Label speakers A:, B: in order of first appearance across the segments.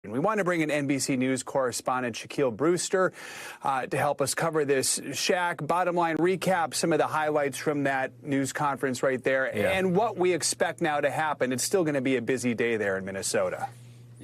A: We want to bring in NBC News correspondent Shaquille Brewster to help us cover this. Shaq, bottom line recap, some of the highlights from that news conference right there, and what we expect now to happen. It's still going to be a busy day there in Minnesota.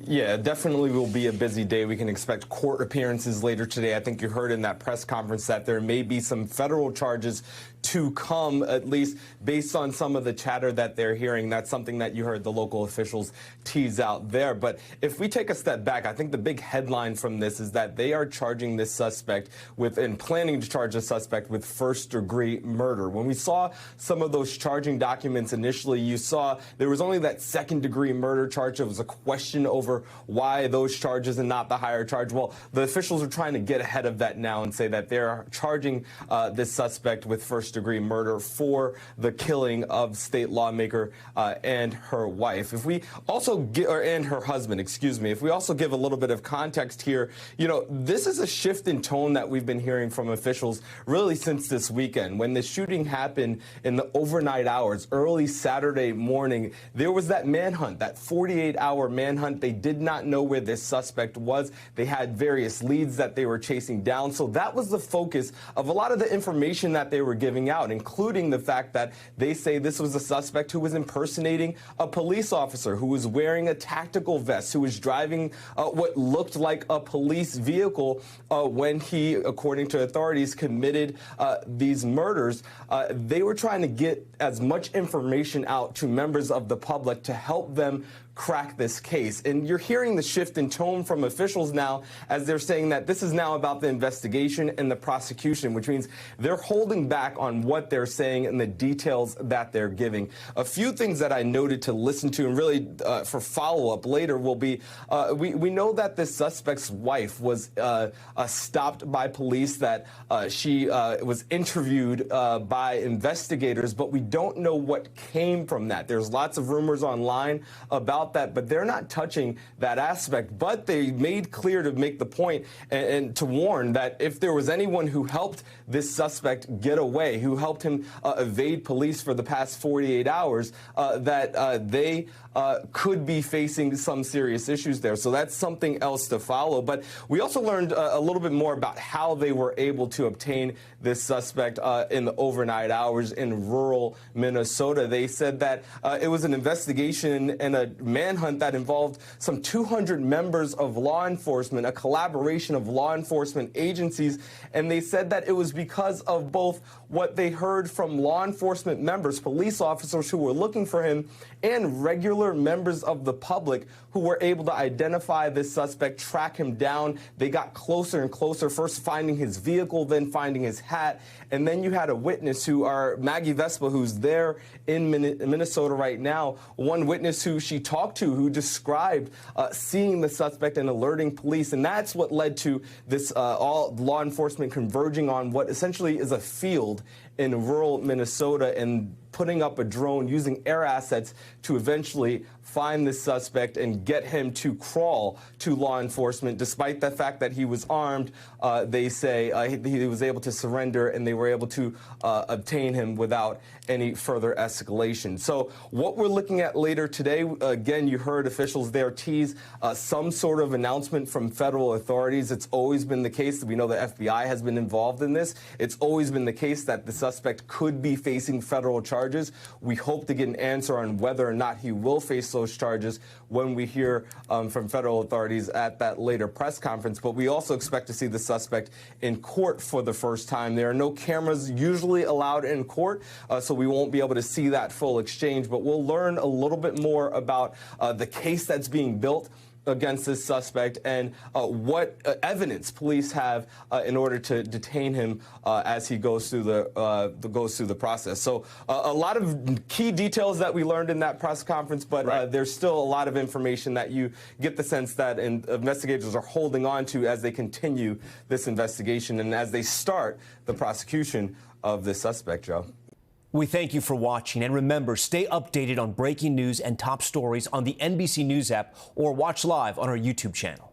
B: Yeah, definitely will be a busy day. We can expect court appearances later today. I think you heard in that press conference that there may be some federal charges to come, at least based on some of the chatter that they're hearing. That's something that you heard the local officials tease out there. But if we take a step back, I think the big headline from this is that they are charging this suspect with, and planning to charge the suspect with first-degree murder. When we saw some of those charging documents initially, you saw there was only that second-degree murder charge. It was a question over why those charges and not the higher charge. Well, the officials are trying to get ahead of that now and say that they're charging this suspect with first-degree murder for the killing of state lawmaker and her wife. If we also and her husband, excuse me. If we also give a little bit of context here, you know, this is a shift in tone that we've been hearing from officials really since this weekend. When the shooting happened in the overnight hours, early Saturday morning, there was that manhunt, that 48-hour manhunt. They did not know where this suspect was. They had various leads that they were chasing down. So that was the focus of a lot of the information that they were giving out, including the fact that they say this was a suspect who was impersonating a police officer, who was wearing a tactical vest, who was driving what looked like a police vehicle when he, according to authorities, committed these murders. They were trying to get as much information out to members of the public to help them crack this case. And you're hearing the shift in tone from officials now as they're saying that this is now about the investigation and the prosecution, which means they're holding back on what they're saying and the details that they're giving. A few things that I noted to listen to and really for follow-up later will be, we know that this suspect's wife was stopped by police, that she was interviewed by investigators, but we don't know what came from that. There's lots of rumors online about that, but they're not touching that aspect. But they made clear to make the point and to warn that if there was anyone who helped this suspect get away, who helped him evade police for the past 48 hours, that they could be facing some serious issues there. So that's something else to follow. But we also learned a little bit more about how they were able to obtain this suspect in the overnight hours in rural Minnesota. They said that it was an investigation and a manhunt that involved some 200 members of law enforcement, a collaboration of law enforcement agencies, and they said that it was because of both what they heard from law enforcement members, police officers who were looking for him, and regular members of the public who were able to identify this suspect, track him down. They got closer and closer, first finding his vehicle, then finding his hat, and then you had a witness Maggie Vespa, who's there in Minnesota right now, one witness who she talked to who described seeing the suspect and alerting police. And that's what led to this all law enforcement converging on what essentially is a field in rural Minnesota and putting up a drone using air assets to eventually find this suspect and get him to crawl to law enforcement. Despite the fact that he was armed, they say he was able to surrender and they were able to obtain him without any further escalation. So what we're looking at later today, again, you heard officials there tease some sort of announcement from federal authorities. It's always been the case that we know the FBI has been involved in this. It's always been the case that the suspect could be facing federal charges. We hope to get an answer on whether or not he will face those charges when we hear from federal authorities at that later press conference. But we also expect to see the suspect in court for the first time. There are no cameras usually allowed in court, so we won't be able to see that full exchange. But we'll learn a little bit more about the case that's being built against this suspect and what evidence police have in order to detain him as he goes through the process. So a lot of key details that we learned in that press conference, but there's still a lot of information that you get the sense that investigators are holding on to as they continue this investigation and as they start the prosecution of this suspect, Joe.
C: We thank you for watching, and remember, stay updated on breaking news and top stories on the NBC News app or watch live on our YouTube channel.